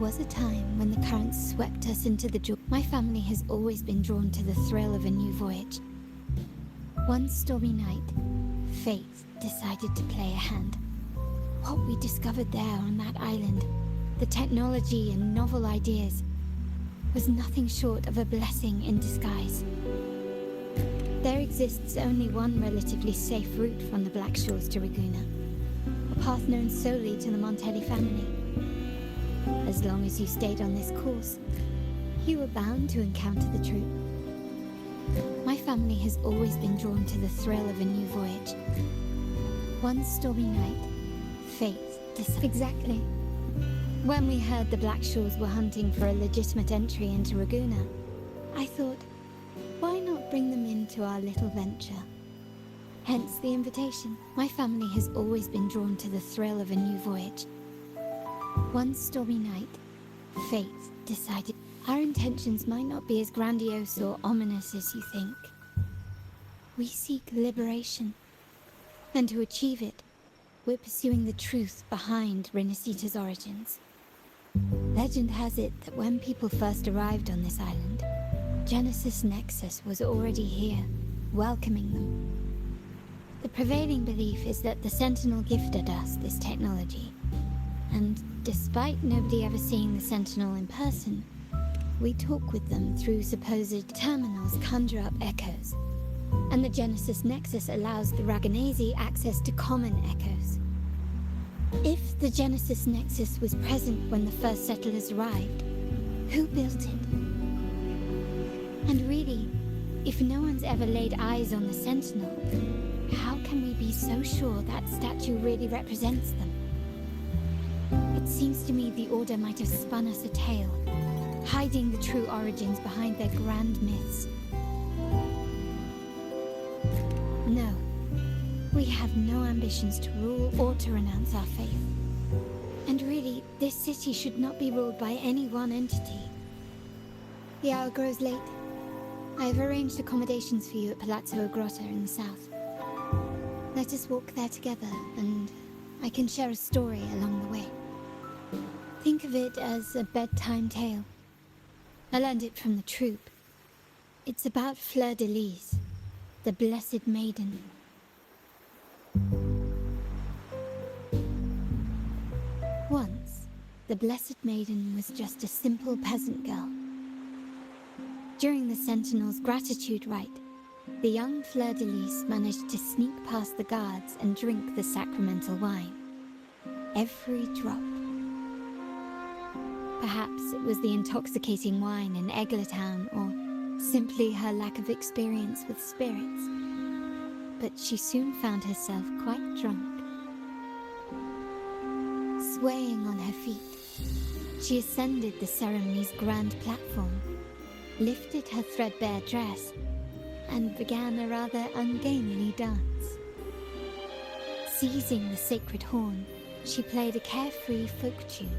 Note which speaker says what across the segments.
Speaker 1: was a time when the currents swept us into the joy. My family has always been drawn to the thrill of a new voyage. One stormy night, fate decided to play a hand. What we discovered there on that island, the technology and novel ideas, was nothing short of a blessing in disguise. There exists only one relatively safe route from the Black Shores to Ragusa, a path known solely to the Montelli family. As long as you stayed on this course, you were bound to encounter the truth. My family has always been drawn to the thrill of a new voyage. One stormy night, fate decided. Exactly. When we heard the Black Shores were hunting for a legitimate entry into Ragusa, I thought, why not bring them into our little venture? Hence the invitation. My family has always been drawn to the thrill of a new voyage. One stormy night, fate decided our intentions might not be as grandiose or ominous as you think. We seek liberation, and to achieve it, we're pursuing the truth behind Renacita's origins. Legend has it that when people first arrived on this island, Genesis Nexus was already here, welcoming them. The prevailing belief is that the Sentinel gifted us this technology, and despite nobody ever seeing the Sentinel in person, we talk with them through supposed terminals conjure up echoes, and the Genesis Nexus allows the Raganese access to common echoes. If the Genesis Nexus was present when the first settlers arrived, who built it? And really, if no one's ever laid eyes on the Sentinel, how can we be so sure that statue really represents them? It seems to me the Order might have spun us a tale, hiding the true origins behind their grand myths. No, we have no ambitions to rule or to renounce our faith. And really, this city should not be ruled by any one entity. The hour grows late. I have arranged accommodations for you at Palazzo Grotta in the south. Let us walk there together, and I can share a story along the way. Think of it as a bedtime tale. I learned it from the troupe. It's about Fleur de Lis, the Blessed Maiden. Once, the Blessed Maiden was just a simple peasant girl. During the Sentinel's gratitude rite, the young Fleur de Lis managed to sneak past the guards and drink the sacramental wine. Every drop. Perhaps it was the intoxicating wine in Eglatown, or simply her lack of experience with spirits. But she soon found herself quite drunk. Swaying on her feet, she ascended the ceremony's grand platform, lifted her threadbare dress, and began a rather ungainly dance. Seizing the sacred horn, she played a carefree folk tune,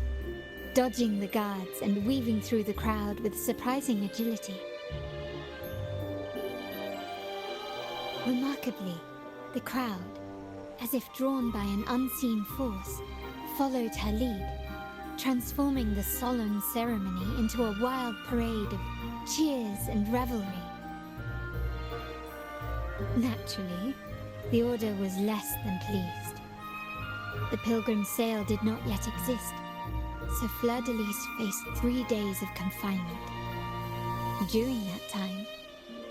Speaker 1: dodging the guards and weaving through the crowd with surprising agility. Remarkably, the crowd, as if drawn by an unseen force, followed her lead, transforming the solemn ceremony into a wild parade of cheers and revelry. Naturally, the Order was less than pleased. The pilgrim sale did not yet exist, so Fleur de Lis faced 3 days of confinement. During that time,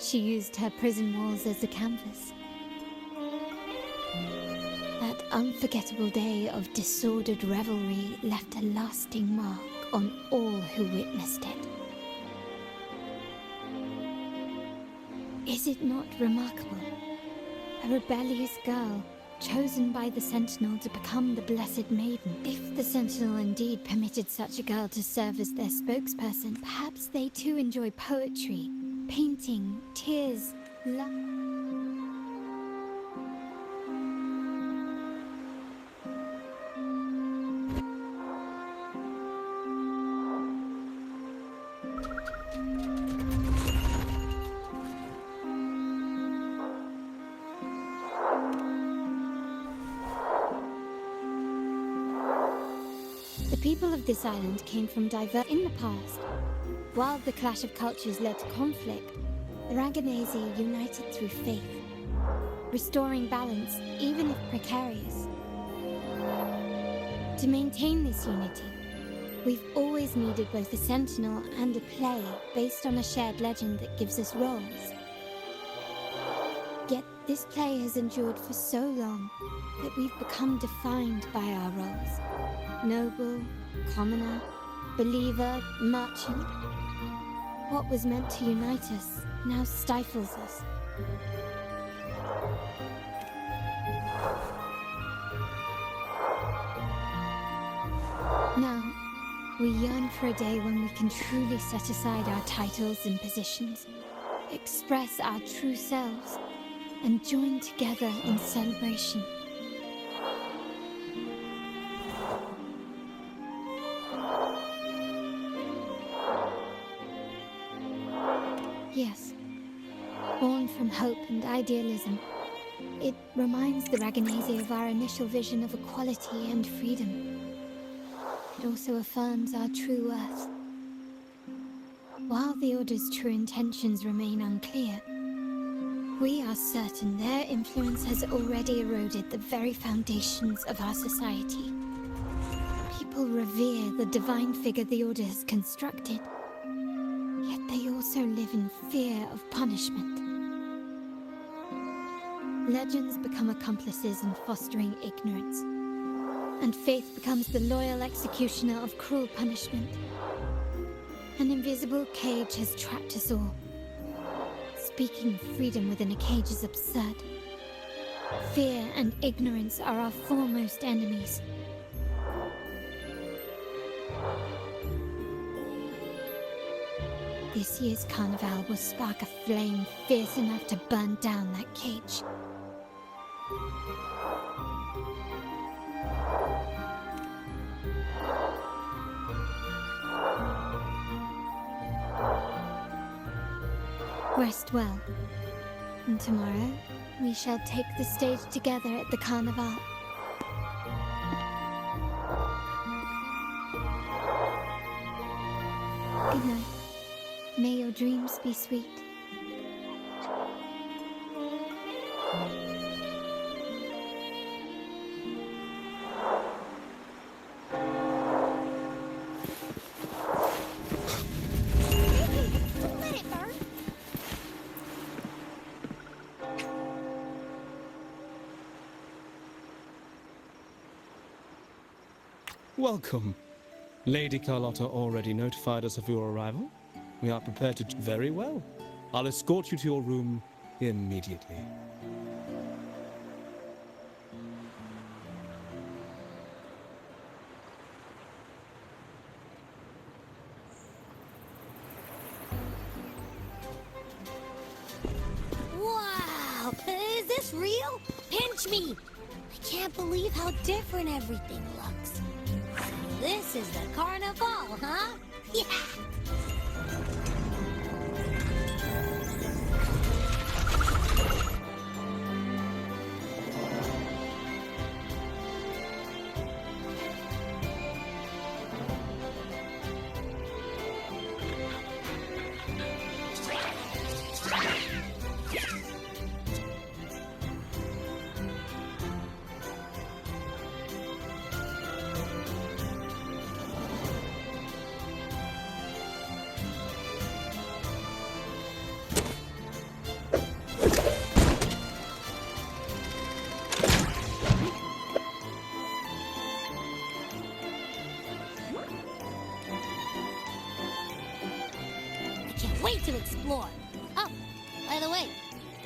Speaker 1: she used her prison walls as a canvas. That unforgettable day of disordered revelry left a lasting mark on all who witnessed it. Is it not remarkable? A rebellious girl, chosen by the Sentinel to become the Blessed Maiden. If the Sentinel indeed permitted such a girl to serve as their spokesperson, perhaps they too enjoy poetry, painting, tears, love. The people of this island came from diverse in the past. While the clash of cultures led to conflict, the Raganazi united through faith, restoring balance even if precarious. To maintain this unity, we've always needed both a sentinel and a play based on a shared legend that gives us roles. Yet this play has endured for so long that we've become defined by our roles. Noble, commoner, believer, merchant. What was meant to unite us now stifles us. Now, we yearn for a day when we can truly set aside our titles and positions, express our true selves, and join together in celebration. Yes, born from hope and idealism, it reminds the Raganazi of our initial vision of equality and freedom. It also affirms our true worth. While the Order's true intentions remain unclear, we are certain their influence has already eroded the very foundations of our society. People revere the divine figure the Order has constructed, yet they also live in fear of punishment. Legends become accomplices in fostering ignorance, and faith becomes the loyal executioner of cruel punishment. An invisible cage has trapped us all. Speaking of freedom within a cage is absurd. Fear and ignorance are our foremost enemies. This year's carnival will spark a flame fierce enough to burn down that cage. Rest well, and tomorrow we shall take the stage together at the carnival. Good night. May your dreams be sweet.
Speaker 2: Welcome. Lady Carlotta already notified us of your arrival. We are prepared to do very well. I'll escort you to your room immediately.
Speaker 3: Wow! Is this real? Pinch me! I can't believe how different everything looks. This is the carnival, huh? Yeah! Wait to explore. Oh, by the way,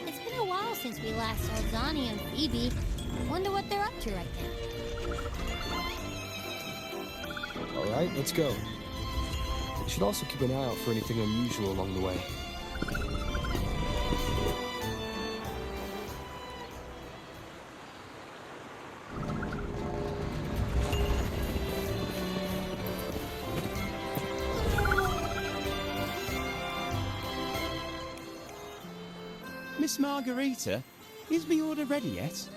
Speaker 3: it's been a while since we last saw Donnie and Phoebe. Wonder what they're up to right now.
Speaker 4: All right, let's go. We should also keep an eye out for anything unusual along the way.
Speaker 5: Miss Margarita, is my order ready yet?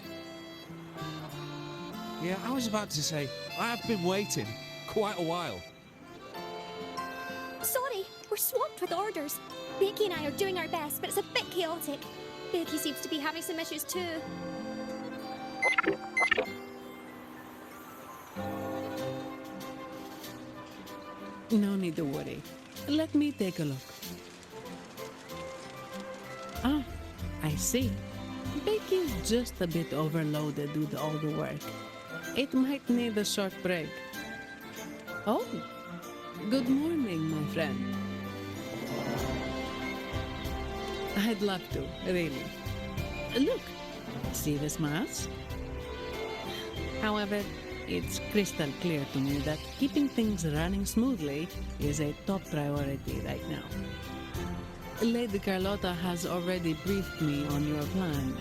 Speaker 5: Yeah, I was about to say, I have been waiting.
Speaker 6: quite a while.
Speaker 7: Sorry, we're swamped with orders. Becky and I are doing our best, but it's a bit chaotic. Becky seems to be having some issues too.
Speaker 8: No need to worry. Let me take a look. Ah, I see. Becky's just a bit overloaded with all the work. It might need a short break. Oh, good morning, my friend. I'd love to, really. Look, see the smiles? However, it's crystal clear to me that keeping things running smoothly is a top priority right now. Lady Carlotta has already briefed me on your plan.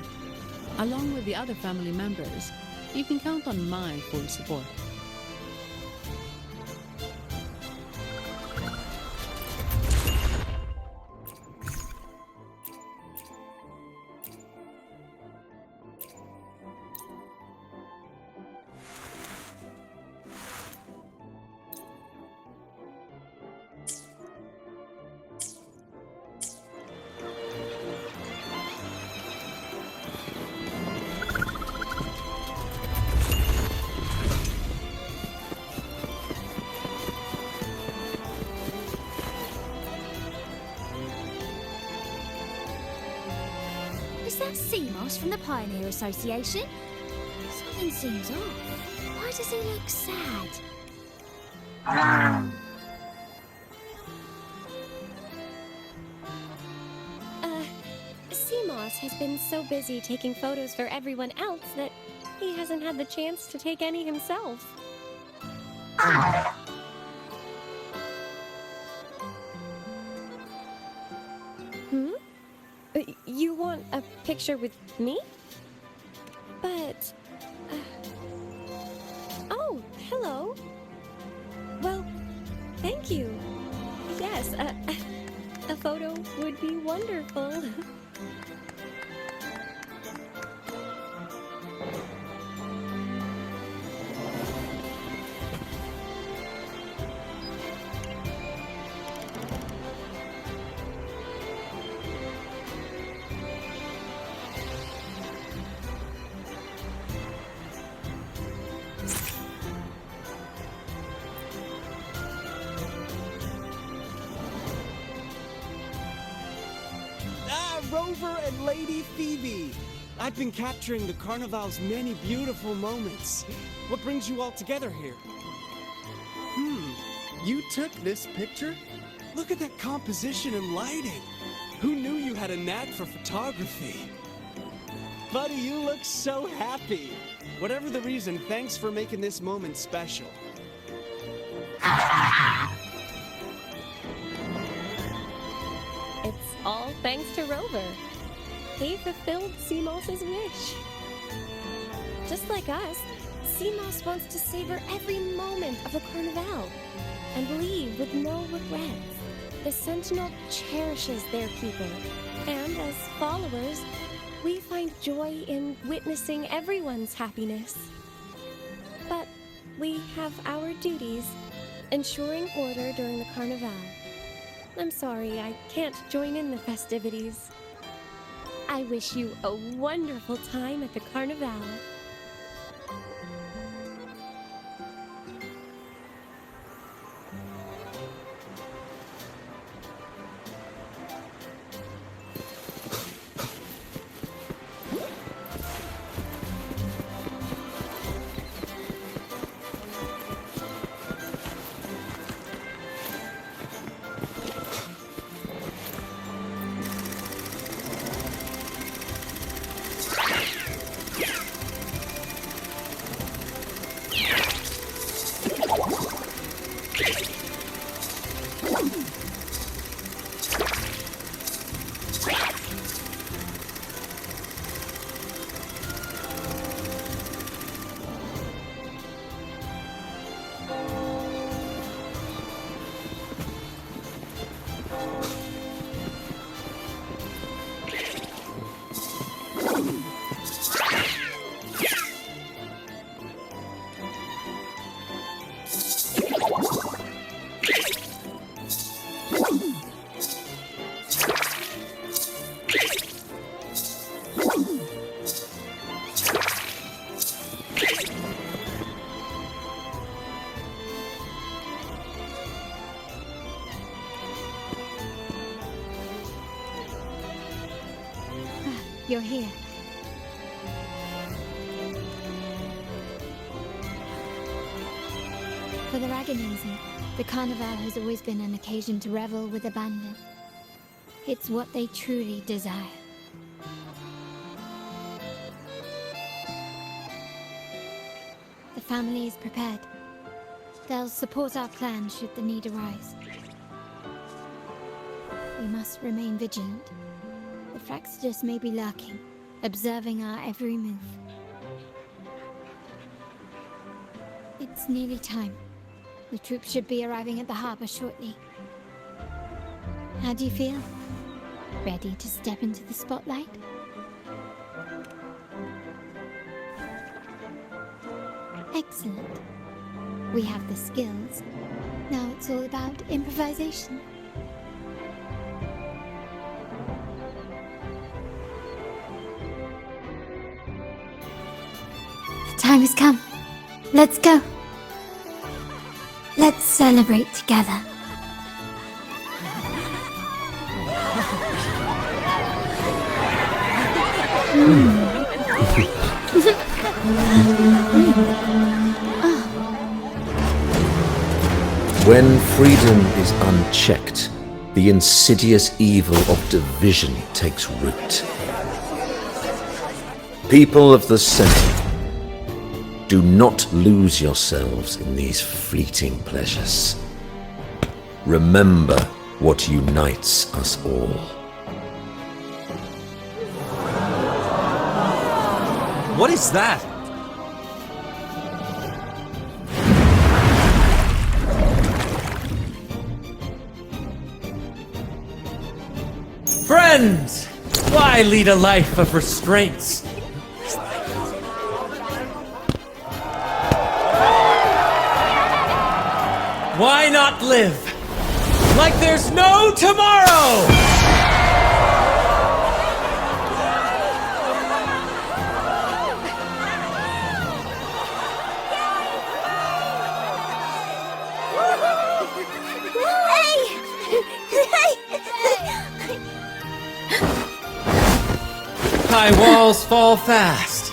Speaker 8: Along with the other family members, you can count on my full support.
Speaker 7: Is that Seamoss from the Pioneer Association? Something seems off. Why does he look sad? Seamoss has been so busy taking photos for everyone else that he hasn't had the chance to take any himself. You want a picture with me? But... Oh, hello. Well, thank you. Yes, a photo would be wonderful.
Speaker 5: Rover and Lady Phoebe! I've been capturing the Carnival's many beautiful moments. What brings you all together here? You took this picture? Look at that composition and lighting. Who knew you had a knack for photography? Buddy, you look so happy. Whatever the reason, thanks for making this moment special.
Speaker 7: It's all thanks to Rover. He fulfilled Seamoss's wish. Just like us, Seamoss wants to savor every moment of the Carnival and leave with no regrets. The Sentinel cherishes their people, and as followers, we find joy in witnessing everyone's happiness. But we have our duties, ensuring order during the Carnival. I'm sorry I can't join in the festivities. I wish you a wonderful time at the Carnival.
Speaker 1: you're here. For the Ragamuzi, the Carnival has always been an occasion to revel with abandon. It's what they truly desire. The family is prepared. They'll support our plan should the need arise. We must remain vigilant. The Fraxidus may be lurking, observing our every move. It's nearly time. The troops should be arriving at the harbor shortly. How do you feel? Ready to step into the spotlight? Excellent. We have the skills. Now it's all about improvisation. The time has come. Let's go. Let's celebrate together.
Speaker 6: When freedom is unchecked, the insidious evil of division takes root. People of the Center, do not lose yourselves in these fleeting pleasures. Remember what unites us all.
Speaker 5: What is that?
Speaker 9: Friends! Why lead a life of restraints? Why not live like there's no tomorrow? High walls fall fast.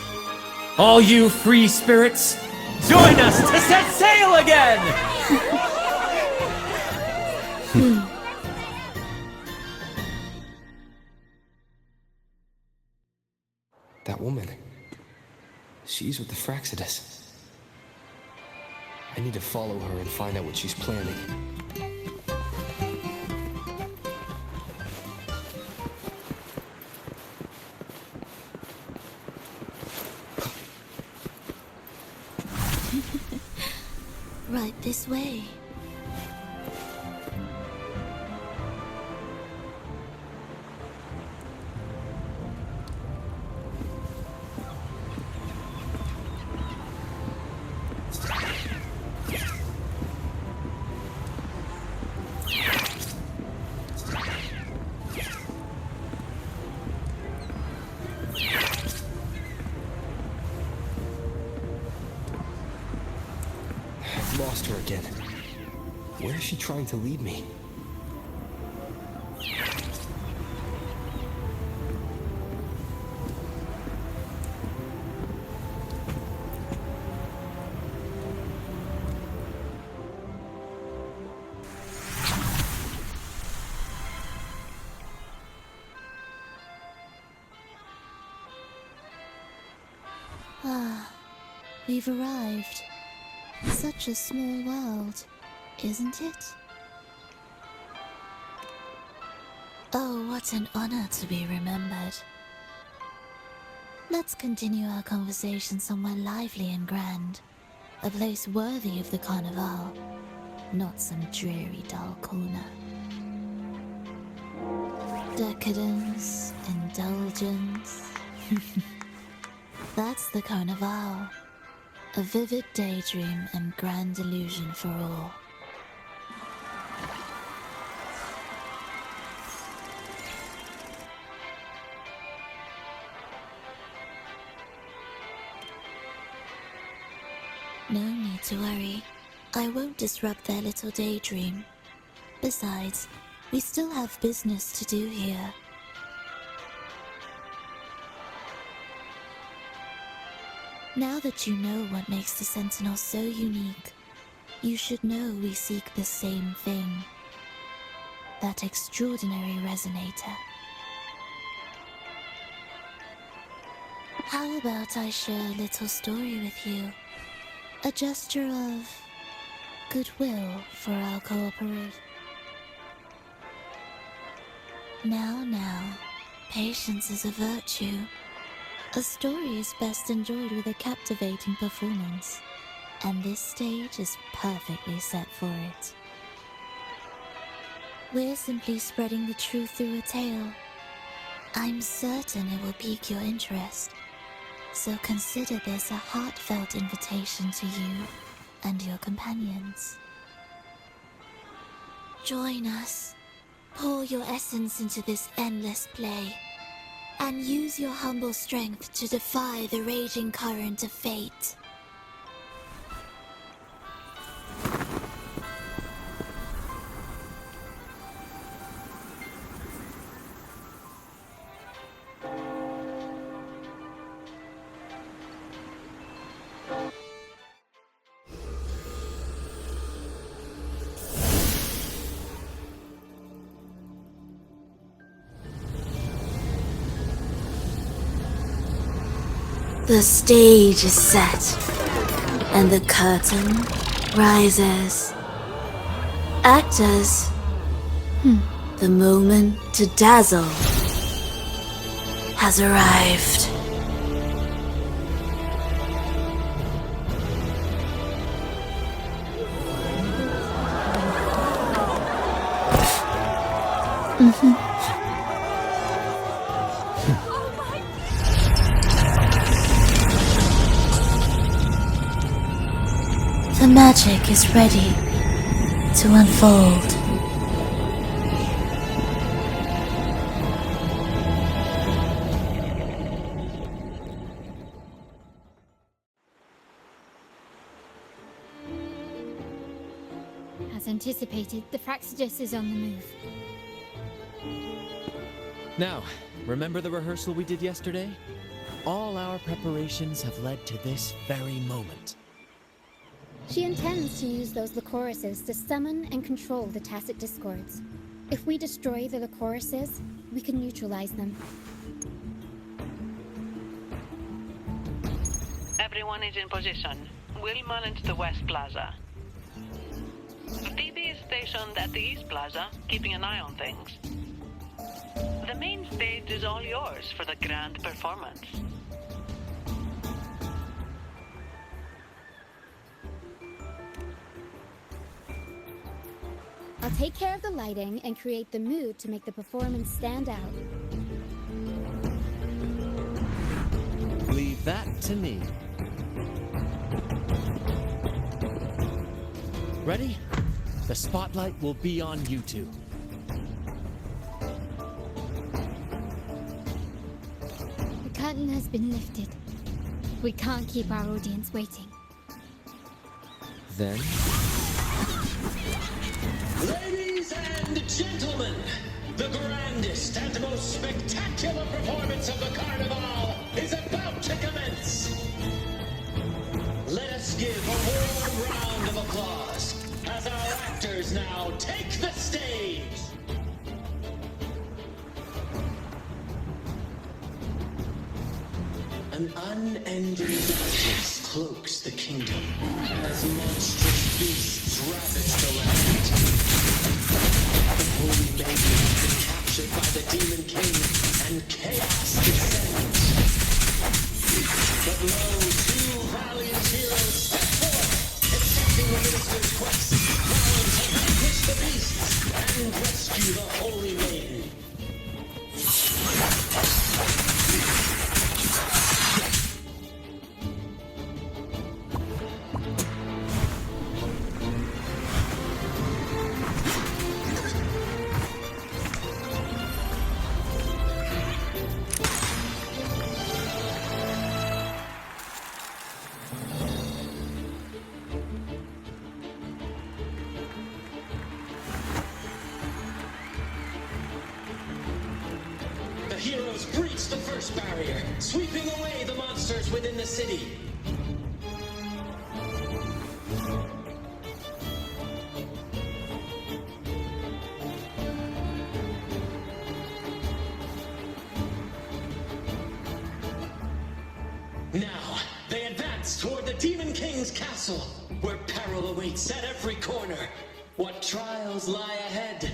Speaker 9: All you free spirits, join us to set sail again!
Speaker 4: That woman. She's with the Fraxidus. I need to follow her and find out what she's planning.
Speaker 3: Right this way.
Speaker 4: I've lost her again. Where is she trying to lead me?
Speaker 3: Ah, we've arrived. Such a small world, isn't it? Oh, what an honor to be remembered. Let's continue our conversation somewhere lively and grand. A place worthy of the Carnival, not some dreary, dull corner. Decadence, indulgence. That's the Carnival. A vivid daydream and grand illusion for all. No need to worry. I won't disrupt their little daydream. Besides, we still have business to do here.
Speaker 10: Now that you know what makes the Sentinel so unique, you should know we seek the same thing. That extraordinary resonator. How about I share a little story with you? A gesture of goodwill for our cooperation. Now, patience is a virtue. A story is best enjoyed with a captivating performance, and this stage is perfectly set for it. We're simply spreading the truth through a tale. I'm certain it will pique your interest, so consider this a heartfelt invitation to you and your companions. Join us. Pour your essence into this endless play, and use your humble strength to defy the raging current of fate. The stage is set, and the curtain rises. Actors, the moment to dazzle has arrived. The magic is ready to unfold.
Speaker 1: As anticipated, the Fraxidus is on the move.
Speaker 9: Now, remember the rehearsal we did yesterday? All our preparations have led to this very moment.
Speaker 7: She intends to use those Lycorises to summon and control the Tacit Discords. If we destroy the Lycorises, we can neutralize them.
Speaker 8: Everyone is in position. We'll mull into the West Plaza. Phoebe is stationed at the East Plaza, keeping an eye on things. The main stage is all yours for the grand performance.
Speaker 7: I'll take care of the lighting and create the mood to make the performance stand out.
Speaker 9: Leave that to me. Ready? The spotlight will be on you two.
Speaker 1: The curtain has been lifted. We can't keep our audience waiting.
Speaker 9: Then,
Speaker 11: Ladies and gentlemen, the grandest and most spectacular performance of the Carnival is about to commence. Let us give a warm round of applause as our actors now take the stage. An unending darkness cloaks the kingdom as monstrous beasts ravage the land. The holy maiden has been captured by the demon king, and chaos descends. But lo, two valiant heroes step forth, accepting the minister's quest, vowing to vanquish the beasts and rescue the holy maiden. The heroes breach the first barrier, sweeping away the monsters within the city. Now, they advance toward the Demon King's castle, where peril awaits at every corner. What trials lie ahead?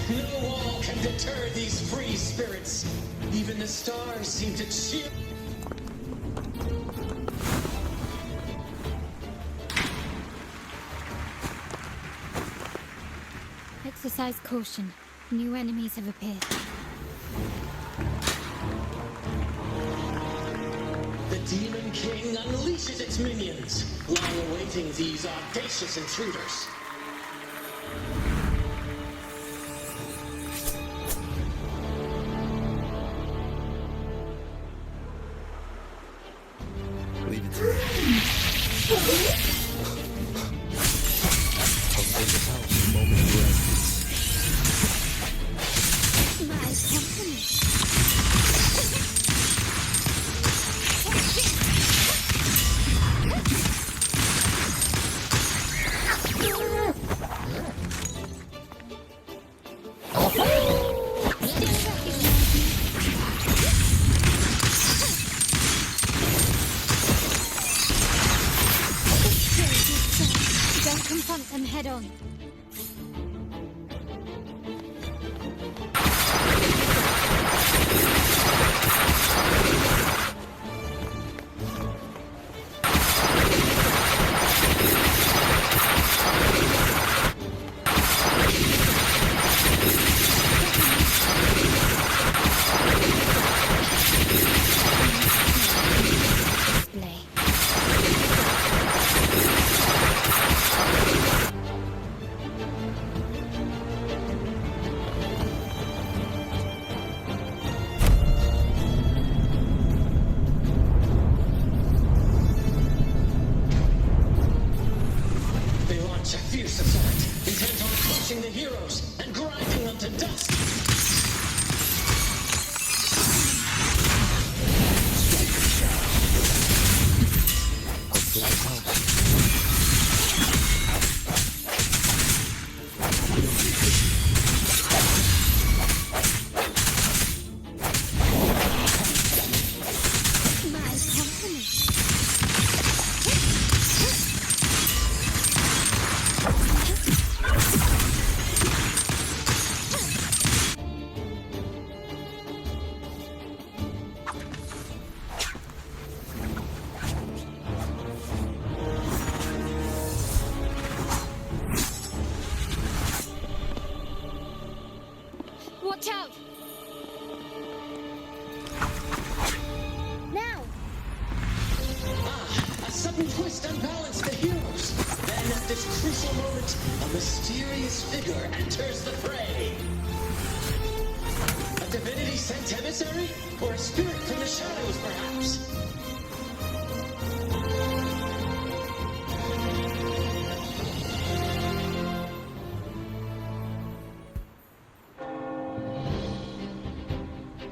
Speaker 11: No wall can deter these free spirits. Even the stars seem to cheer.
Speaker 1: Exercise caution. New enemies have appeared.
Speaker 11: The Demon King unleashes its minions, lying awaiting these audacious intruders.
Speaker 4: Leave it to me. I'll take this house in a moment of rest.
Speaker 1: My company. Don't confront them head on. Display.
Speaker 11: They launch a fierce assault, intent on crushing the heroes and grinding them to dust.
Speaker 4: I'll take this house.
Speaker 1: My company. Watch out! Now!
Speaker 11: A sudden twist unbalanced the heroes. Then at this crucial moment, a mysterious figure enters the fray. A divinity sent emissary? Or a spirit from the shadows, perhaps?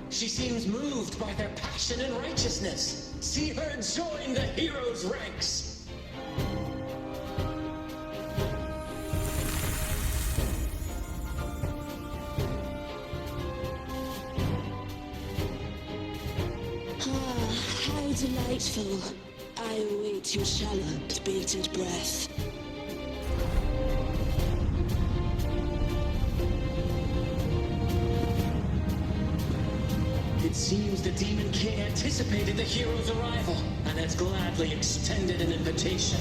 Speaker 11: She seems moved by their passion and righteousness. See her join the heroes' ranks.
Speaker 12: Ah, how delightful. I await your shallow, bated breath.
Speaker 11: It seems the Demon King anticipated the hero's arrival and has gladly extended an invitation.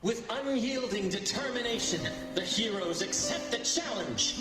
Speaker 11: With unyielding determination, the heroes accept the challenge.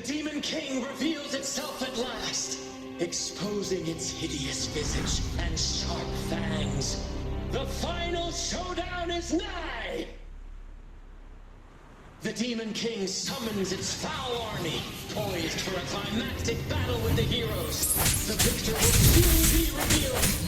Speaker 11: Demon King reveals itself at last, exposing its hideous visage and sharp fangs. The final showdown is nigh! The Demon King summons its foul army, poised for a climactic battle with the heroes. The victor will soon be revealed.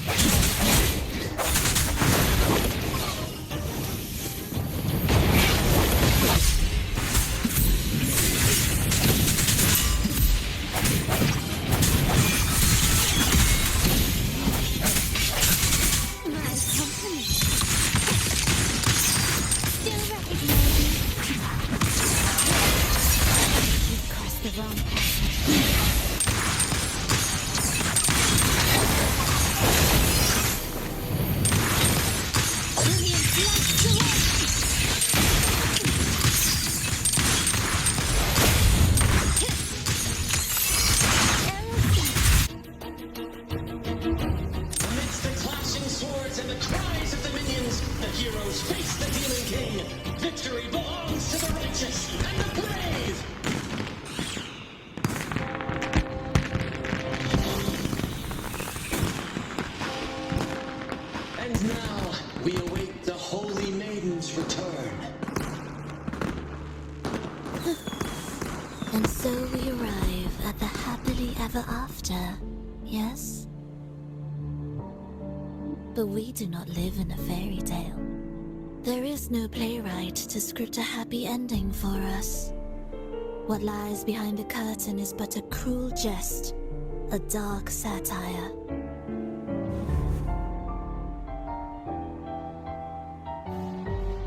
Speaker 10: And so we arrive at the happily ever after, yes? But we do not live in a fairy tale. There is no playwright to script a happy ending for us. What lies behind the curtain is but a cruel jest, a dark satire.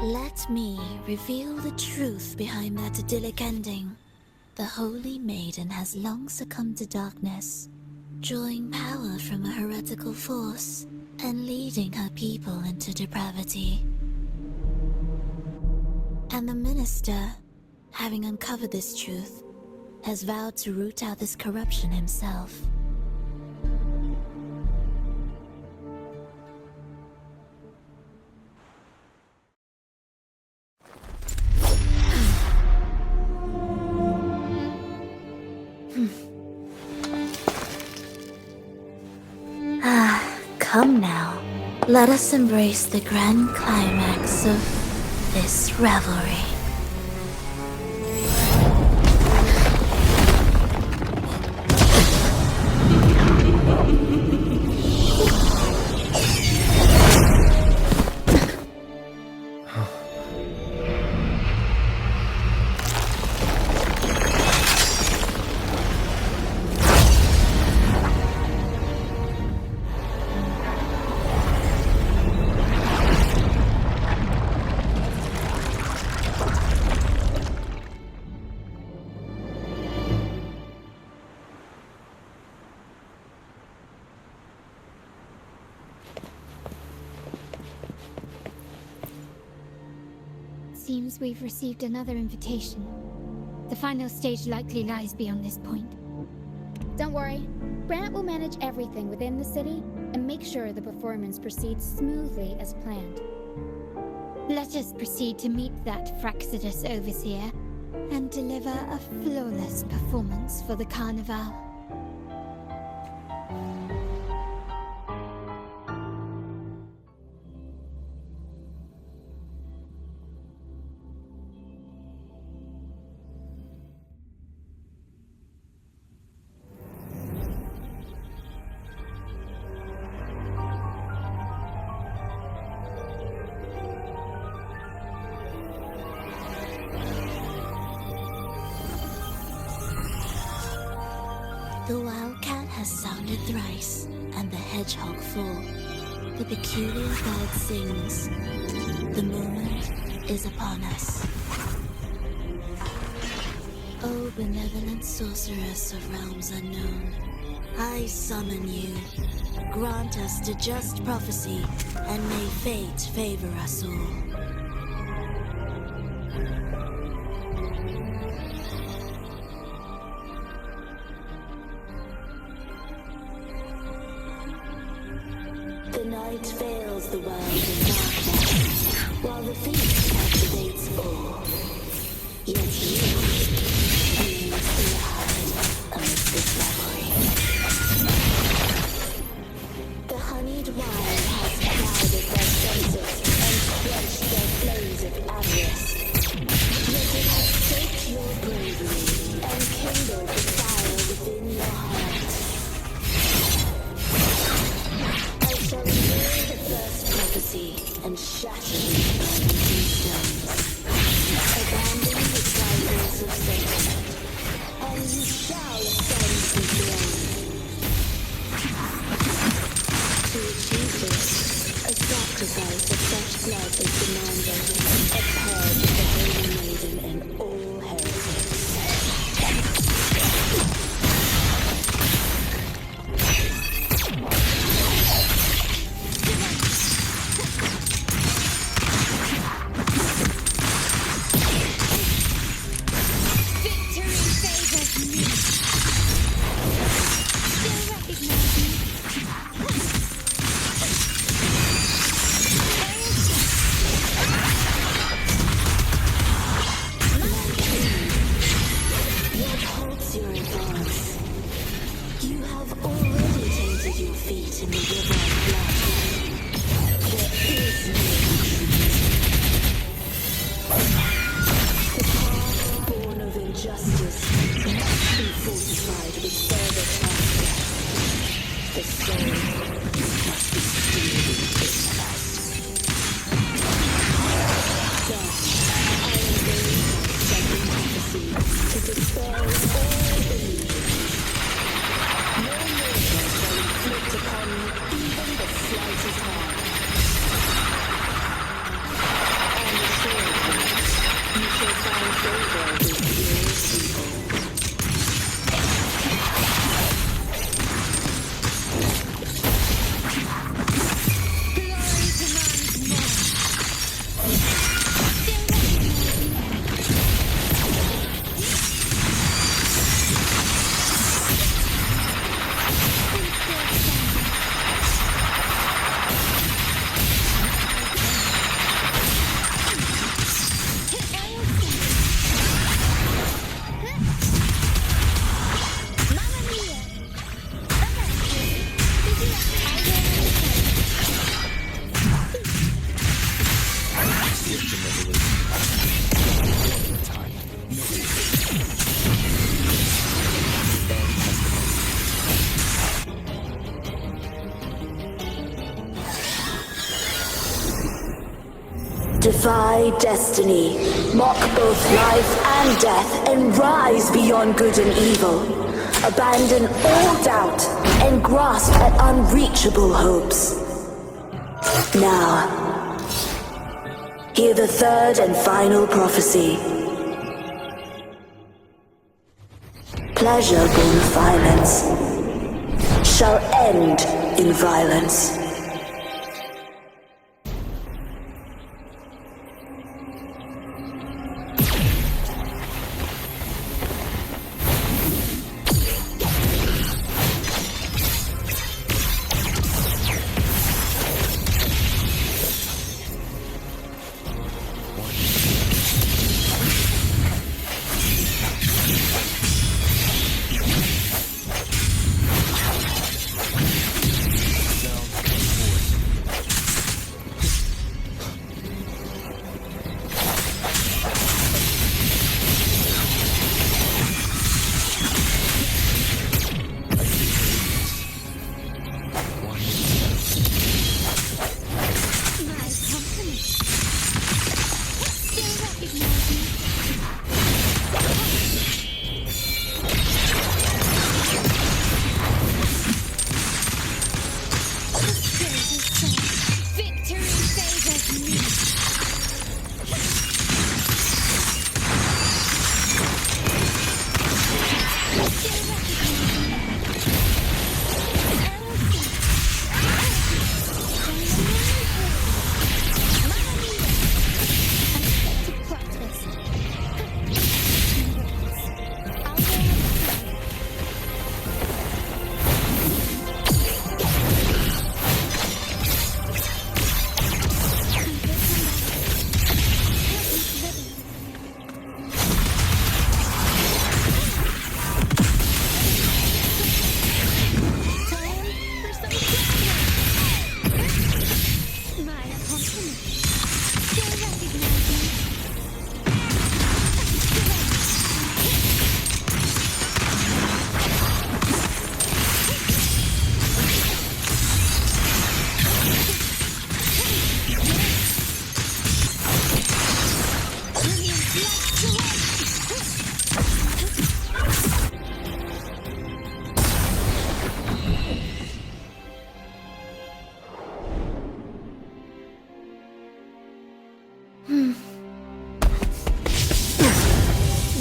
Speaker 10: Let me reveal the truth behind that idyllic ending. The Holy Maiden has long succumbed to darkness, drawing power from a heretical force and leading her people into depravity. And the minister, having uncovered this truth, has vowed to root out this corruption himself. Come now, let us embrace the grand climax of this revelry.
Speaker 1: Seems we've received another invitation. The final stage likely lies beyond this point.
Speaker 13: Don't worry. Brant will manage everything within the city and make sure the performance proceeds smoothly as planned.
Speaker 1: Let us proceed to meet that Fraxidus overseer and deliver a flawless performance for the carnival.
Speaker 10: The wildcat has sounded thrice, and the hedgehog full. The peculiar bird sings. The moment is upon us. O benevolent sorceress of realms unknown, I summon you. Grant us to just prophecy, and may fate favor us all. The night veils the world in darkness, while the feast captivates all. Yet you, beings alive.
Speaker 12: blood is demanding, a purge of the Holy Maiden and all heretics.
Speaker 14: Defy destiny, mock both life and death, and rise beyond good and evil. Abandon all doubt and grasp at unreachable hopes. Now, hear the third and final prophecy. Pleasure born of violence shall end in violence.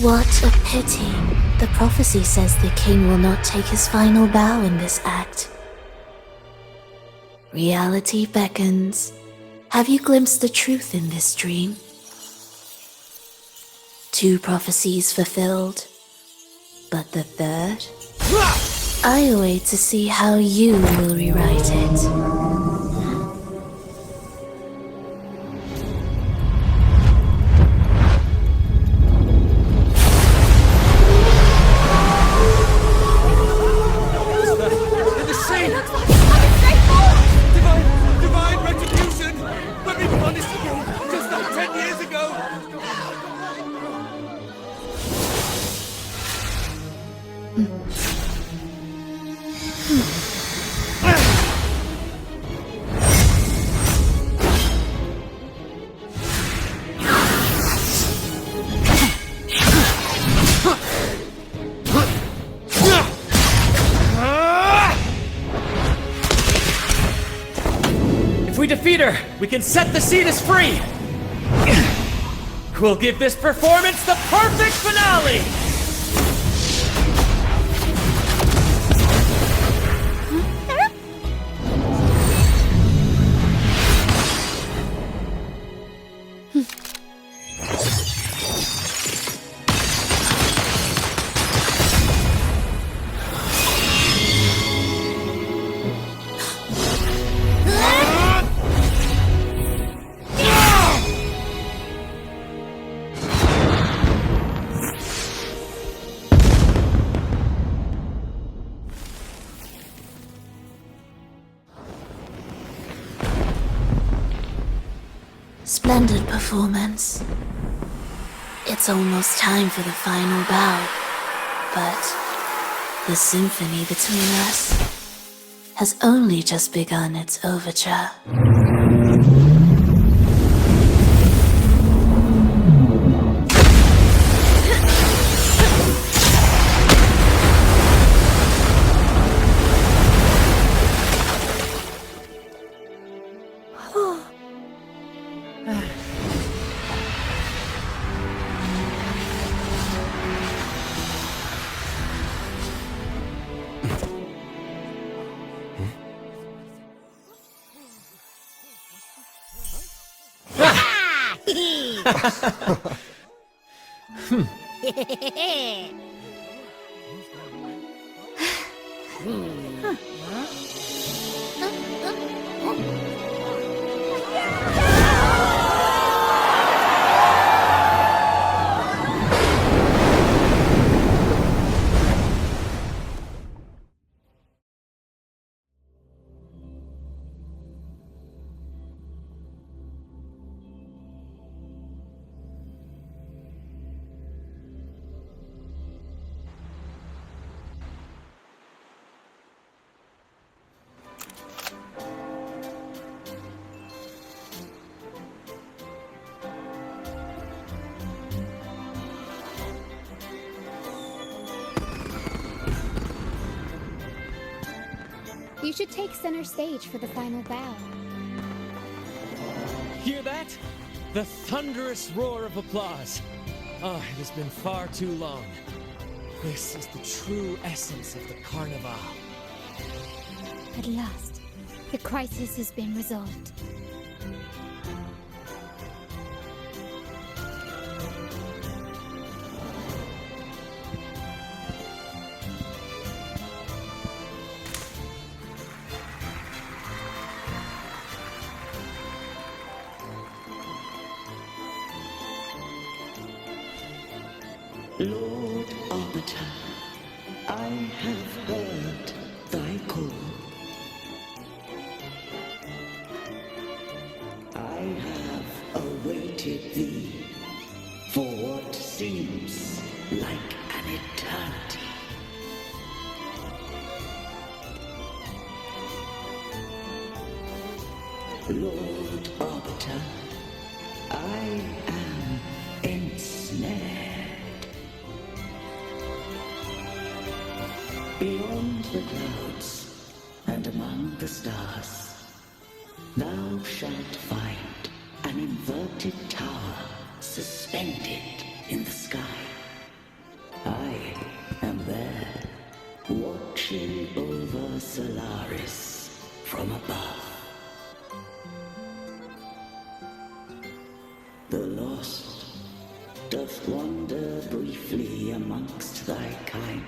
Speaker 10: What a pity. The prophecy says the king will not take his final bow in this act. Reality beckons. Have you glimpsed the truth in this dream? 2 prophecies fulfilled, but the third? I await to see how you will rewrite it.
Speaker 9: We can set the Cetus free! We'll give this performance the perfect finale!
Speaker 10: Splendid performance. It's almost time for the final bow, but the symphony between us has only just begun its overture.
Speaker 13: You should take center stage for the final bow.
Speaker 9: Hear that? The thunderous roar of applause. Ah, it has been far too long. This is the true essence of the Carnival.
Speaker 1: At last, the crisis has been resolved.
Speaker 12: Lord Arbiter, I have heard thy call. I have awaited thee for what seems like an eternity. Lord Arbiter, I am ensnared. Beyond the clouds and among the stars, thou shalt find an inverted tower suspended in the sky. lost, doth wander briefly amongst thy kind.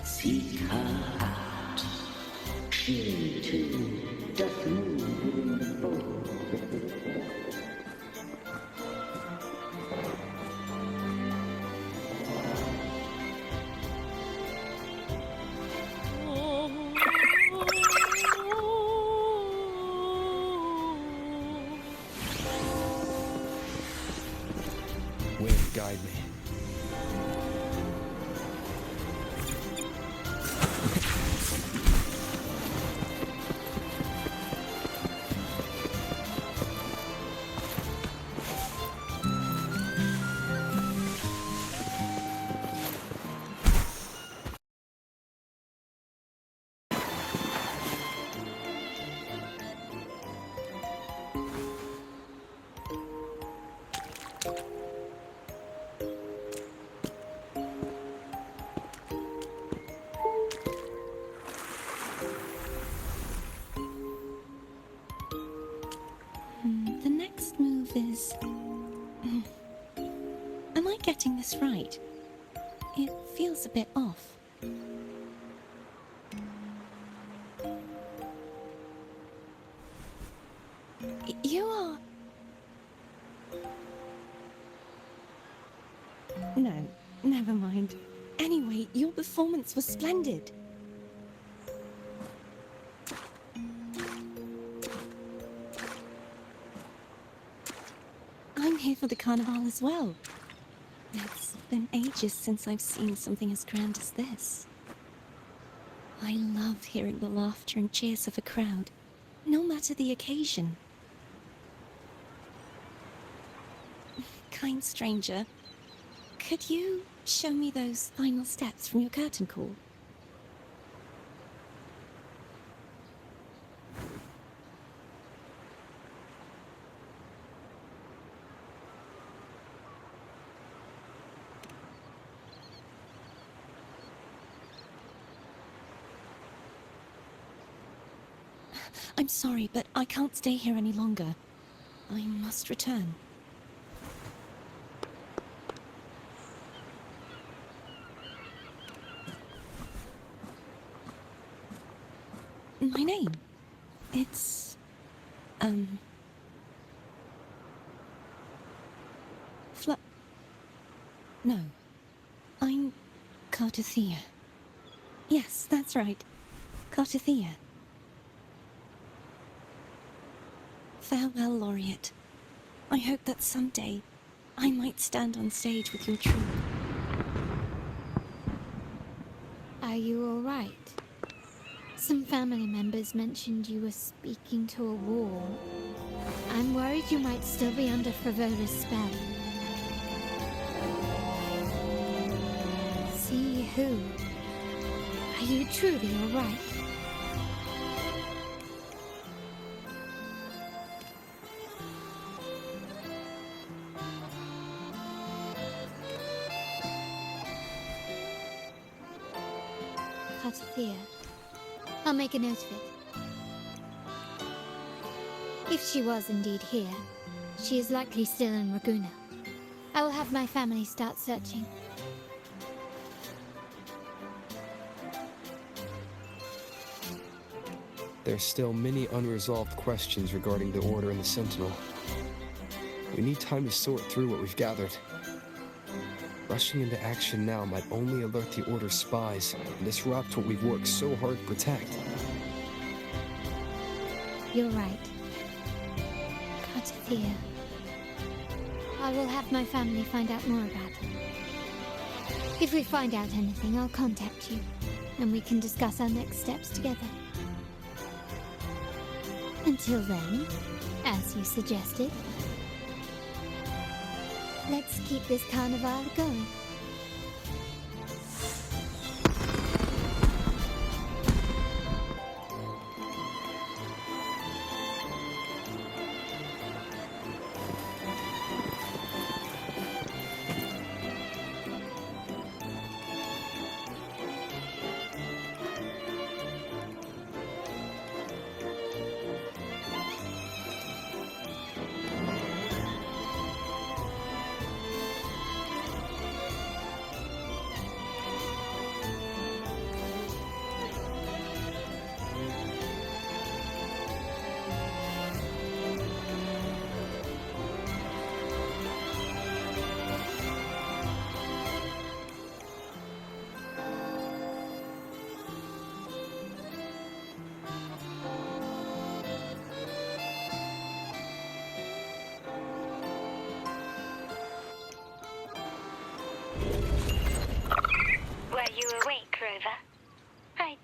Speaker 12: Seek her out. She too doth move within the fold.
Speaker 4: Wind, guide me.
Speaker 7: The next move is... Am I getting this right? It feels a bit off. You are... No, never mind. Anyway, your performance was splendid. I'm here for the carnival as well. It's been ages since I've seen something as grand as this. I love hearing the laughter and cheers of a crowd, no matter the occasion. Kind stranger, could you show me those final steps from your curtain call? I'm sorry, but I can't stay here any longer. I must return. My name? It's... No. I'm... Cartothea. Yes, that's right. Cartothea. Farewell, Laureate. I hope that someday I might stand on stage with your troupe.
Speaker 1: Are you all right? Some family members mentioned you were speaking to a wall. I'm worried you might still be under Fravoda's spell. See who? Are you truly all right? Cartothea. I'll make a note of it. If she was indeed here, she is likely still in Raguna. I will have my family start searching.
Speaker 4: There's still many unresolved questions regarding the Order and the Sentinel. We need time to sort through what we've gathered. Rushing into action now might only alert the Order's spies and disrupt what we've worked so hard to protect.
Speaker 1: You're right. Cartothea. I will have my family find out more about her. If we find out anything, I'll contact you, and we can discuss our next steps together. Until then, as you suggested, let's keep this carnival going.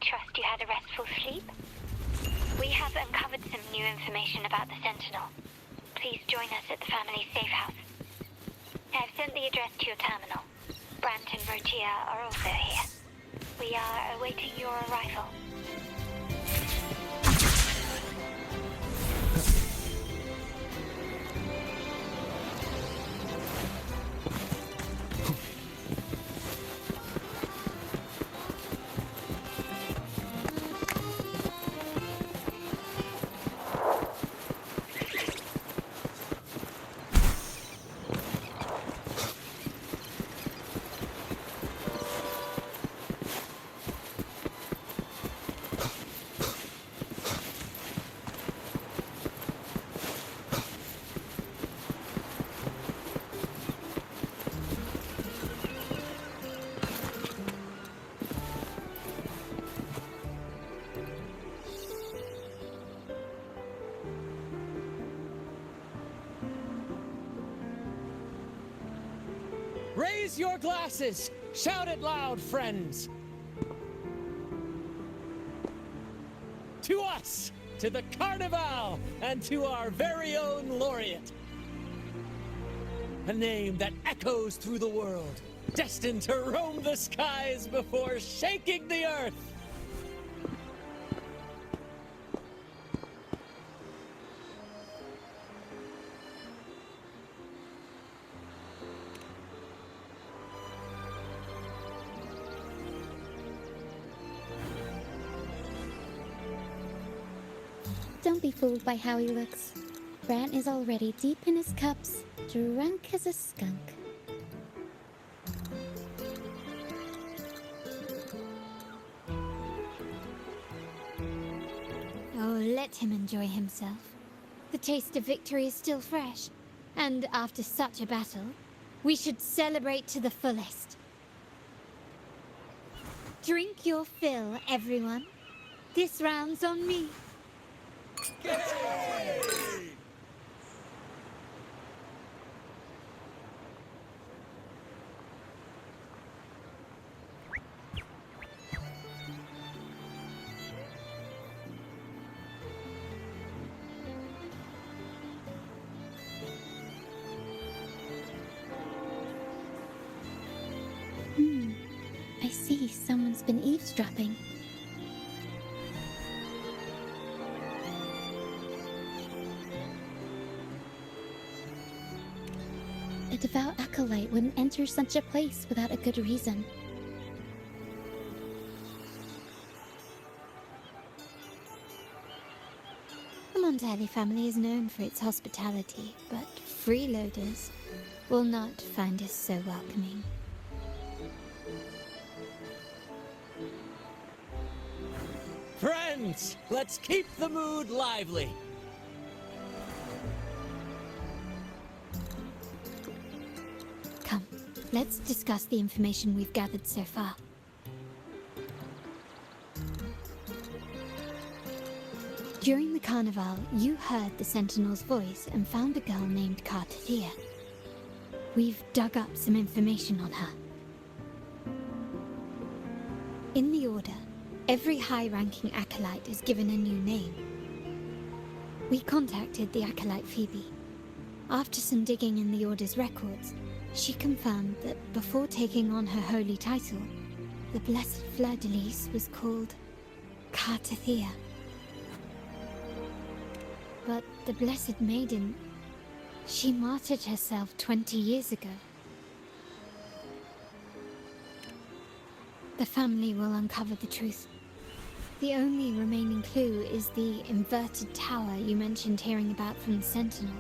Speaker 1: trust you had a restful sleep. We have uncovered some new information about the Sentinel. Please join us at the family safe house. I've sent the address to your terminal. Brant and Rotia are also here. We are awaiting your arrival.
Speaker 9: Raise your glasses! Shout it loud, friends! To us! To the Carnival! And to our very own laureate! A name that echoes through the world, destined to roam the skies before shaking the earth!
Speaker 13: Don't be fooled by how he looks. Brant is already deep in his cups, drunk as a skunk.
Speaker 1: Oh, let him enjoy himself. The taste of victory is still fresh. And after such a battle, we should celebrate to the fullest. Drink your fill, everyone. This round's on me.
Speaker 13: I see someone's been eavesdropping. A devout acolyte wouldn't enter such a place without a good reason.
Speaker 1: The Montelli family is known for its hospitality, but freeloaders will not find us so welcoming.
Speaker 9: Friends, let's keep the mood lively.
Speaker 1: Come, let's discuss the information we've gathered so far. During the carnival, you heard the Sentinel's voice and found a girl named Cartathea. We've dug up some information on her. In the Order, every high-ranking acolyte is given a new name. We contacted the acolyte Phoebe. After some digging in the Order's records, she confirmed that before taking on her holy title, the Blessed Fleur-de-Lis was called Cartathea. But the Blessed Maiden, she martyred herself 20 years ago. The family will uncover the truth. The only remaining clue is the inverted tower you mentioned hearing about from the Sentinel.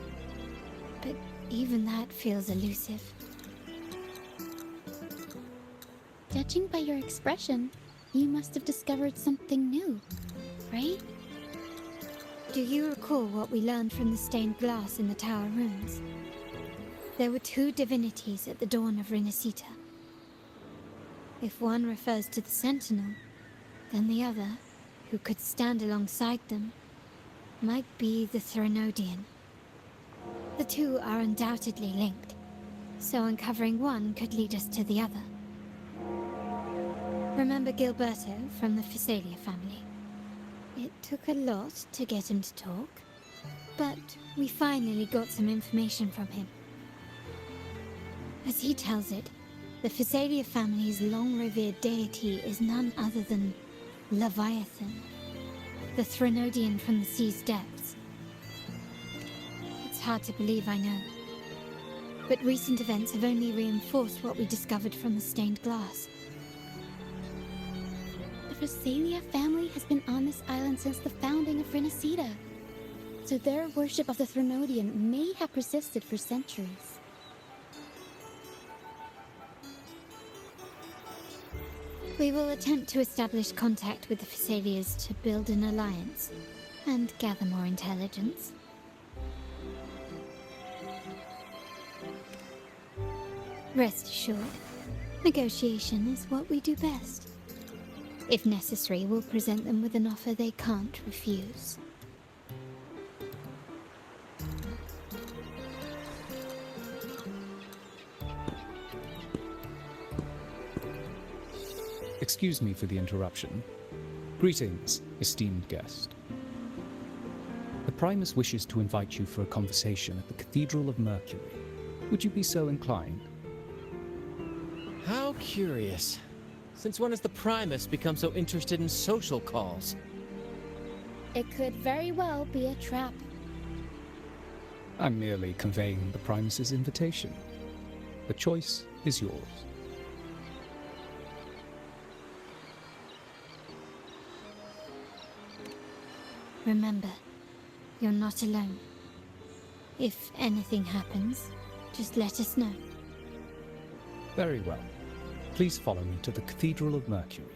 Speaker 1: But even that feels elusive.
Speaker 13: Judging by your expression, you must have discovered something new, right?
Speaker 1: Do you recall what we learned from the stained glass in the tower ruins? There were two divinities at the dawn of Renacita. If one refers to the Sentinel, then the other, who could stand alongside them, might be the Threnodian. The two are undoubtedly linked, so uncovering one could lead us to the other. Remember Gilberto from the Phasalia family? It took a lot to get him to talk, but we finally got some information from him. As he tells it, the Phasalia family's long-revered deity is none other than Leviathan, the Threnodian from the sea's depths. It's hard to believe, I know, but recent events have only reinforced what we discovered from the stained glass.
Speaker 13: The Phasalia family has been on this island since the founding of Renacida, so their worship of the Threnodian may have persisted for centuries.
Speaker 1: We will attempt to establish contact with the Phasalias to build an alliance and gather more intelligence. Rest assured, negotiation is what we do best. If necessary, we'll present them with an offer they can't refuse.
Speaker 15: Excuse me for the interruption. Greetings, esteemed guest. The Primus wishes to invite you for a conversation at the Cathedral of Mercury. Would you be so inclined?
Speaker 9: How curious. Since when has the Primus become so interested in social calls?
Speaker 13: It could very well be a trap.
Speaker 15: I'm merely conveying the Primus's invitation. The choice is yours.
Speaker 1: Remember, you're not alone. If anything happens, just let us know.
Speaker 15: Very well. Please follow me to the Cathedral of Mercury.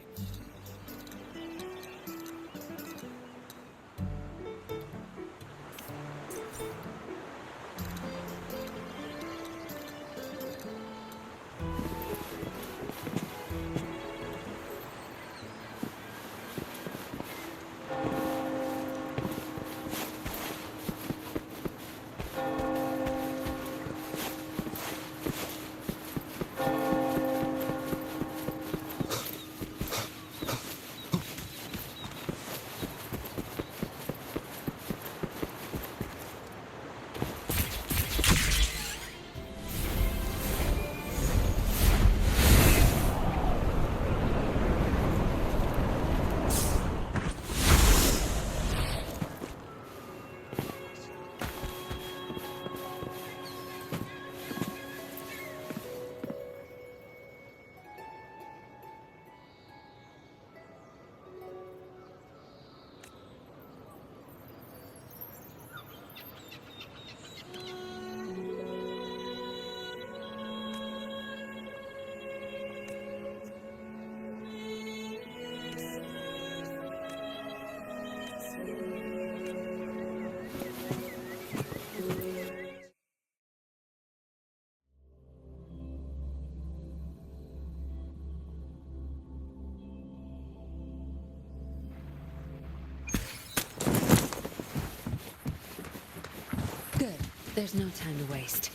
Speaker 8: Good. There's no time to waste.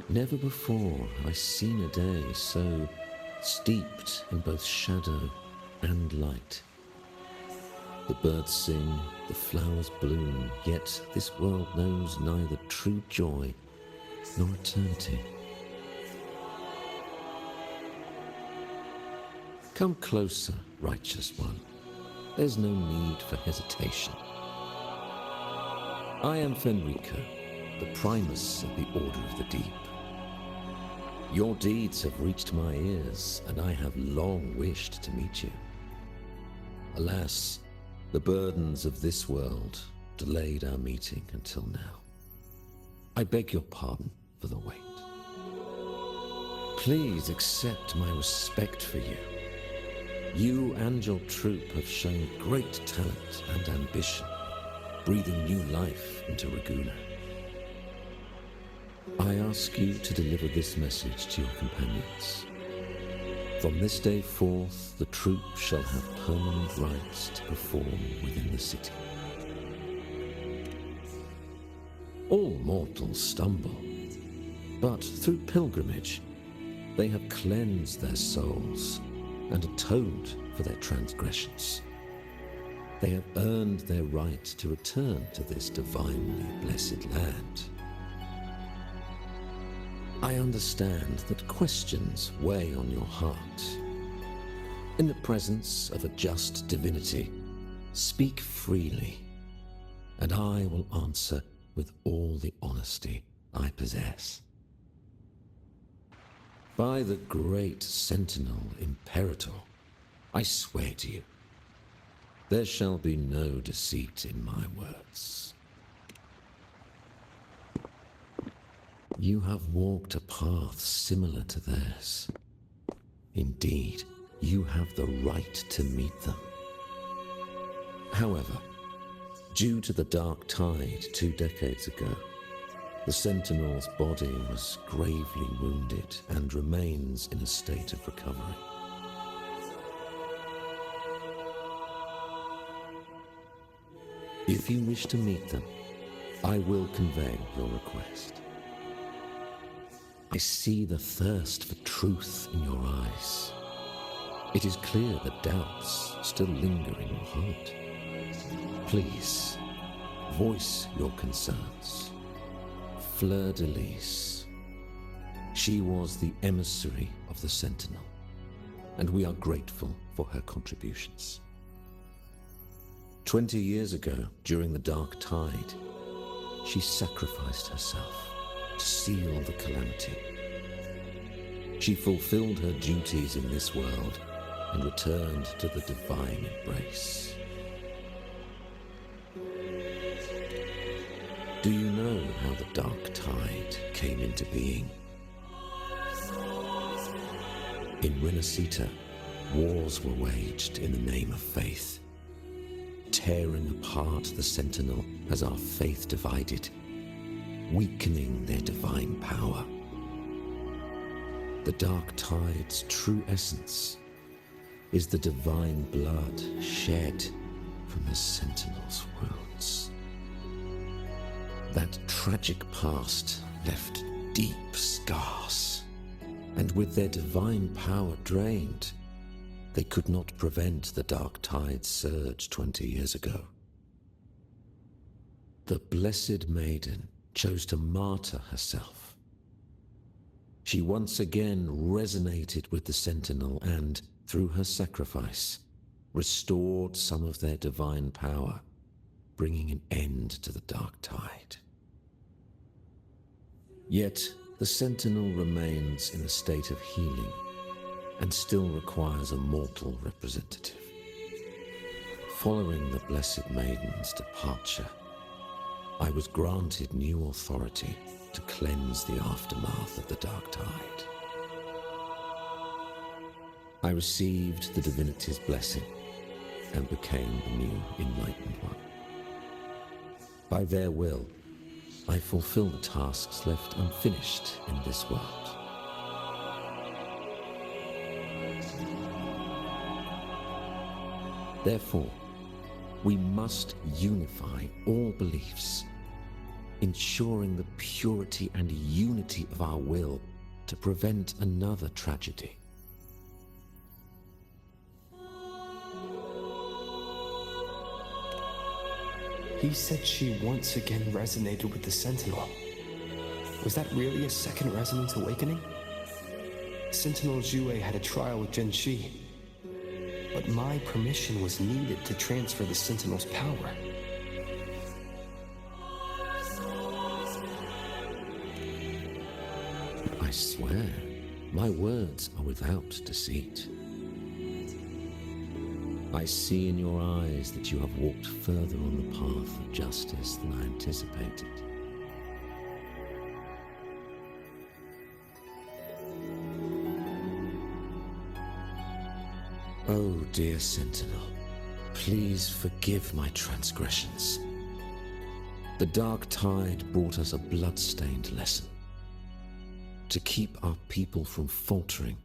Speaker 6: Never before have I seen a day so steeped in both shadow and light. The birds sing, the flowers bloom, yet this world knows neither true joy nor eternity. Come closer, righteous one. There's no need for hesitation. I am Fenrico, the Primus of the Order of the Deep. Your deeds have reached my ears, and I have long wished to meet you. Alas, the burdens of this world delayed our meeting until now. I beg your pardon for the wait. Please accept my respect for you. You and your troop have shown great talent and ambition, breathing new life into Raguna. I ask you to deliver this message to your companions. From this day forth, the troop shall have permanent rights to perform within the city. All mortals stumble, but through pilgrimage, they have cleansed their souls and atoned for their transgressions. They have earned their right to return to this divinely blessed land. I understand that questions weigh on your heart. In the presence of a just divinity, speak freely, and I will answer with all the honesty I possess. By the great Sentinel Imperator, I swear to you, there shall be no deceit in my words. You have walked a path similar to theirs. Indeed, you have the right to meet them. However, due to the Dark Tide 2 decades ago, the Sentinel's body was gravely wounded and remains in a state of recovery. If you wish to meet them, I will convey your request. I see the thirst for truth in your eyes. It is clear that doubts still linger in your heart. Please, voice your concerns. Fleur-de-Lis. She was the emissary of the Sentinel, and we are grateful for her contributions. 20 years ago, during the Dark Tide, she sacrificed herself to seal the calamity. She fulfilled her duties in this world and returned to the divine embrace. Do you know how the Dark Tide came into being? In Renacita, wars were waged in the name of faith, tearing apart the Sentinel as our faith divided, weakening their divine power. The Dark Tide's true essence is the divine blood shed from the Sentinel's wounds. That tragic past left deep scars, and with their divine power drained, they could not prevent the Dark Tide's surge 20 years ago. The Blessed Maiden chose to martyr herself. She once again resonated with the Sentinel and, through her sacrifice, restored some of their divine power, bringing an end to the Dark Tide. Yet, the Sentinel remains in a state of healing and still requires a mortal representative. Following the Blessed Maiden's departure, I was granted new authority to cleanse the aftermath of the Dark Tide. I received the divinity's blessing and became the new Enlightened One. By their will, I fulfill the tasks left unfinished in this world. Therefore, we must unify all beliefs, ensuring the purity and unity of our will to prevent another tragedy.
Speaker 4: He said she once again resonated with the Sentinel. Was that really a second resonance awakening? Sentinel Jue had a trial with Genshi, but my permission was needed to transfer the Sentinel's power.
Speaker 6: I swear, my words are without deceit. I see in your eyes that you have walked further on the path of justice than I anticipated. Oh, dear Sentinel, please forgive my transgressions. The Dark Tide brought us a blood-stained lesson. To keep our people from faltering,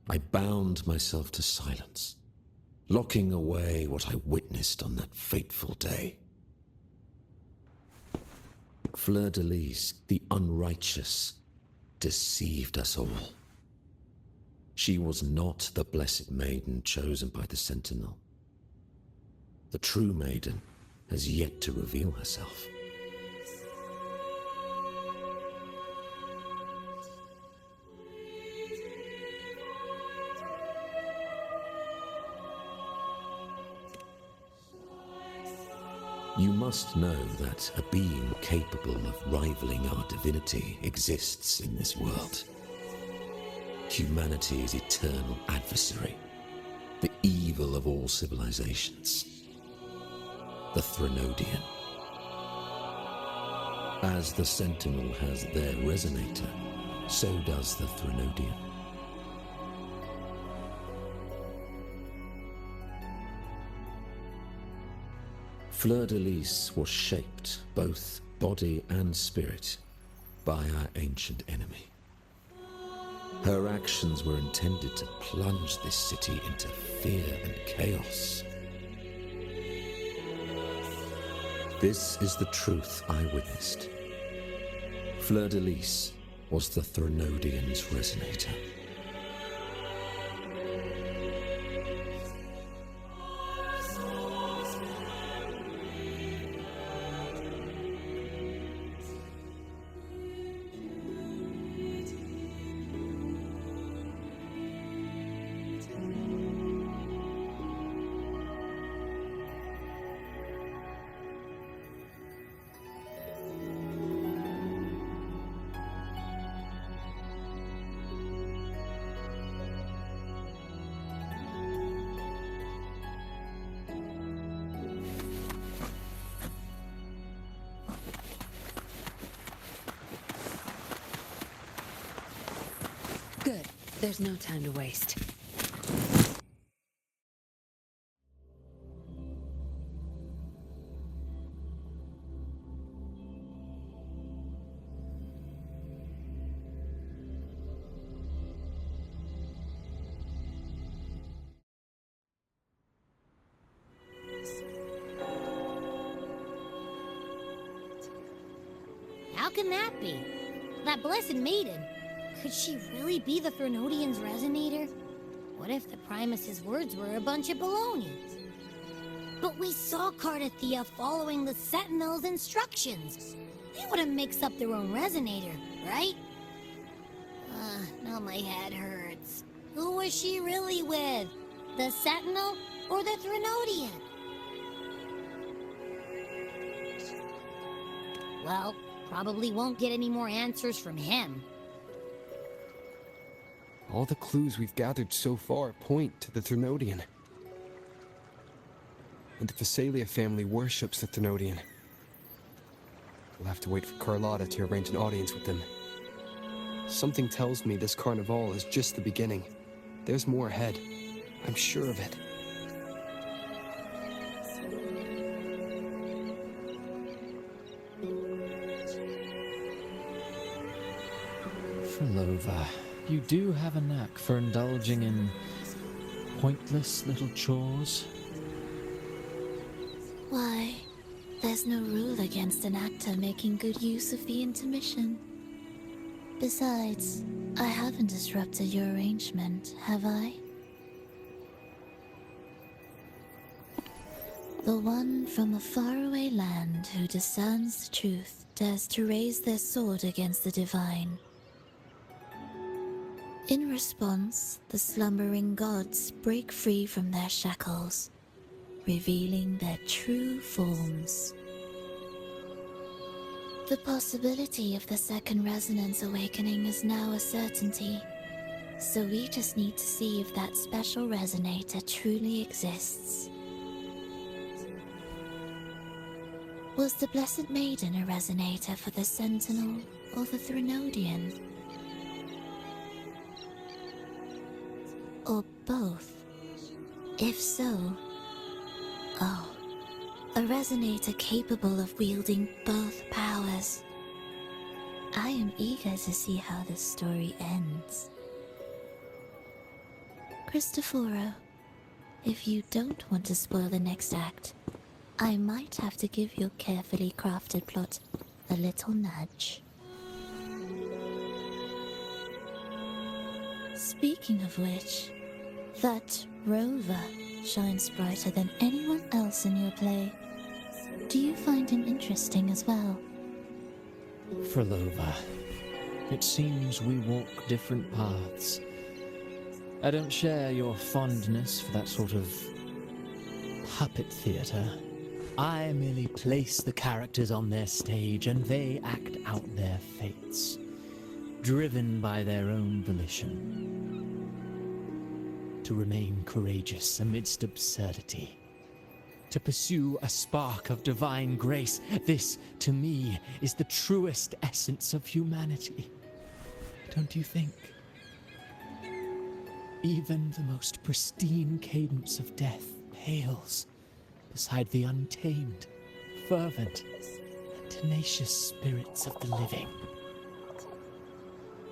Speaker 6: I bound myself to silence, locking away what I witnessed on that fateful day. Fleur-de-Lis, the unrighteous, deceived us all. She was not the blessed maiden chosen by the Sentinel. The true maiden has yet to reveal herself. You must know that a being capable of rivaling our divinity exists in this world. Humanity's eternal adversary, the evil of all civilizations, the Threnodian. As the Sentinel has their resonator, so does the Threnodian. Fleur-de-Lis was shaped, both body and spirit, by our ancient enemy. Her actions were intended to plunge this city into fear and chaos. This is the truth I witnessed. Fleur-de-Lis was the Threnodian's resonator.
Speaker 16: Good. There's no time to waste.
Speaker 3: How can that be? That blessed maiden. Could she really be the Threnodian's resonator? What if the Primus's words were a bunch of baloney? But we saw Cardathia following the Sentinel's instructions. They wouldn't mix up their own resonator, right? Now my head hurts. Who was she really with? The Sentinel or the Threnodian? Well, probably won't get any more answers from him.
Speaker 4: All the clues we've gathered so far point to the Threnodian. And the Phasalia family worships the Threnodian. We'll have to wait for Carlotta to arrange an audience with them. Something tells me this carnival is just the beginning. There's more ahead. I'm sure of it.
Speaker 17: Frolova, you do have a knack for indulging in pointless little chores.
Speaker 10: Why, there's no rule against an actor making good use of the intermission. Besides, I haven't disrupted your arrangement, have I? The one from a faraway land who discerns the truth dares to raise their sword against the divine. In response, the slumbering gods break free from their shackles, revealing their true forms. The possibility of the second resonance awakening is now a certainty, so we just need to see if that special resonator truly exists. Was the Blessed Maiden a resonator for the Sentinel or the Threnodian? Or both? If so, oh, a resonator capable of wielding both powers. I am eager to see how this story ends. Cristoforo, if you don't want to spoil the next act, I might have to give your carefully crafted plot a little nudge. Speaking of which, that rover shines brighter than anyone else in your play. Do you find him interesting as well?
Speaker 17: Frolova, it seems we walk different paths. I don't share your fondness for that sort of puppet theatre. I merely place the characters on their stage and they act out their fates, driven by their own volition. To remain courageous amidst absurdity. To pursue a spark of divine grace. This, to me, is the truest essence of humanity. Don't you think? Even the most pristine cadence of death pales beside the untamed, fervent, and tenacious spirits of the living.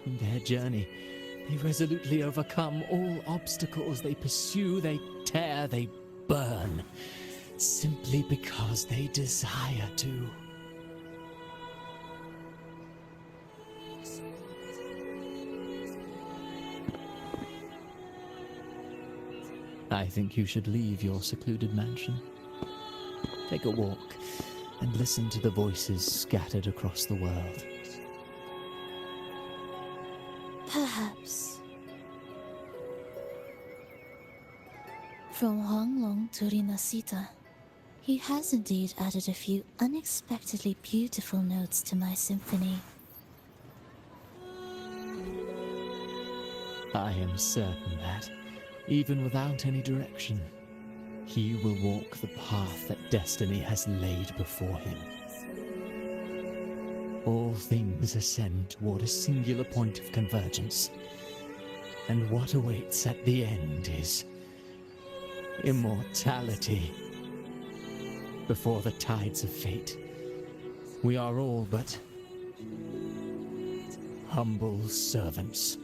Speaker 17: In their journey, they resolutely overcome all obstacles. They pursue, they tear, they burn, simply because they desire to. I think you should leave your secluded mansion. Take a walk and listen to the voices scattered across the world.
Speaker 10: Perhaps. From Huanglong to Rinasita, he has indeed added a few unexpectedly beautiful notes to my symphony.
Speaker 17: I am certain that, even without any direction, he will walk the path that destiny has laid before him. All things ascend toward a singular point of convergence, and what awaits at the end is immortality. Before the tides of fate, we are all but humble servants.